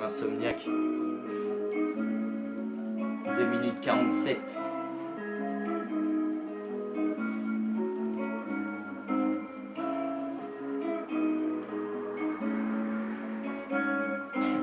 Insomniac. 2 minutes 47.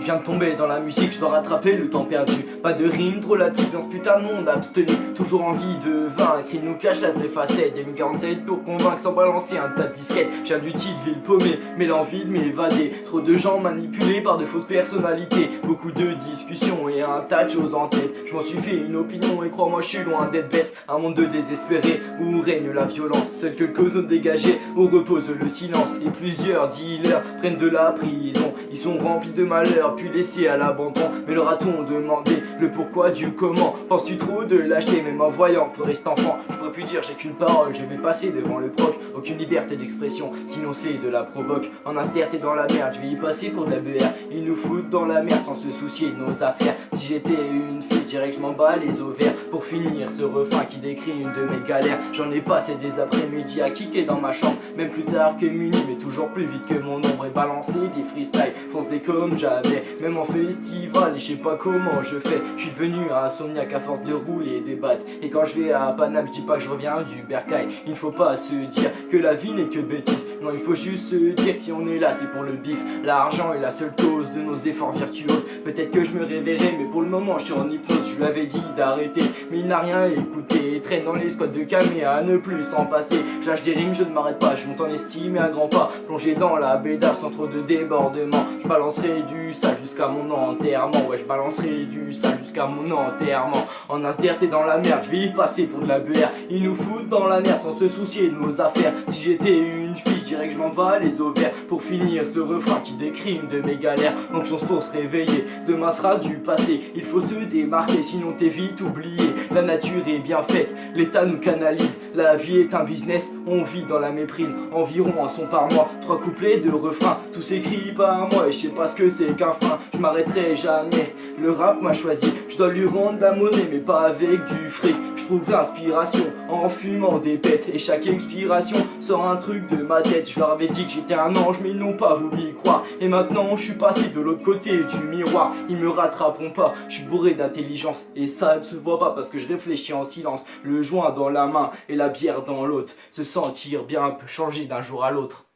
Je viens de tomber dans la musique, je dois rattraper le temps perdu. Pas de rime drôlatique dans ce putain de monde abstenu. Toujours envie de vaincre, il nous cache la vraie facette. 2047 pour convaincre sans balancer un tas de disquettes. J'ai du titre, ville paumée, mais l'envie de m'évader. Trop de gens manipulés par de fausses personnalités. Beaucoup de discussions et un tas de choses en tête. Je m'en suis fait une opinion et crois-moi je suis loin d'être bête. Un monde de désespérés où règne la violence. Seules quelques zones dégagées où repose le silence. Et plusieurs dealers prennent de la prison. Ils sont remplis de malheur puis laissés à l'abandon. Mais leur a-t-on demandé le pourquoi du comment? Penses-tu trop de lâcheté même en voyant pleurer cet enfant? Je pourrais plus dire j'ai qu'une parole, je vais passer devant le proc. Aucune liberté d'expression, sinon c'est de la provoque. En inster t'es dans la merde, je vais y passer pour de la BR. Ils nous foutent dans la merde sans se soucier de nos affaires. Si j'étais une fille, je dirais que je m'en bats les ovaires. Pour finir ce refrain qui décrit une de mes galères. J'en ai passé des après-midi à kicker dans ma chambre. Même plus tard que minuit, mais toujours plus vite que mon ombre. Et balancer des freestyles, fonce des comme jamais. Même en festival, et je sais pas comment je fais. Je suis devenu un insomniaque à force de rouler des battes. Et quand je vais à Paname, je dis pas que je reviens du bercail. Il ne faut pas se dire que la vie n'est que bêtise. Non, il faut juste se dire que si on est là, c'est pour le bif. L'argent est la seule cause de nos efforts virtuoses. Peut-être que je me réveillerai, mais pour le moment je suis en hypnose. Je lui avais dit d'arrêter, mais il n'a rien écouté. Traîne dans les squats de camé à ne plus s'en passer. J'lâche des rimes, je ne m'arrête pas. Je monte en estime et à grands pas. Plongé dans la bédave sans trop de débordement. Je balancerai du sale jusqu'à mon enterrement. Ouais, je balancerai du sale jusqu'à mon enterrement. En inster t'es dans la merde, je vais y passer pour de la BR. Ils nous foutent dans la merde sans se soucier de nos affaires. Si j'étais une fille, je dirais que je m'en bats les ovaires. Pour finir ce refrain qui décrit une de mes galères. Donc on se pour se réveiller, demain sera du passé. Il faut se démarquer sinon t'es vite oublié. La nature est bien faite, l'état nous canalise. La vie est un business, on vit dans la méprise. Environ un son par mois, 3 couplets de refrain. Tous écrits par moi et je sais pas ce que c'est qu'un frein. Je m'arrêterai jamais, le rap m'a choisi. Je dois lui rendre la monnaie mais pas avec du fric. Je trouve l'inspiration en fumant des pètes. Et chaque expiration sort un truc de ma tête. Je leur avais dit que j'étais un ange mais ils n'ont pas voulu y croire. Et maintenant je suis passé de l'autre côté du miroir. Ils me rattraperont pas, je suis bourré d'intelligence. Et ça ne se voit pas parce que je réfléchis en silence. Le joint dans la main et la bière dans l'autre. Se sentir bien peut changer d'un jour à l'autre.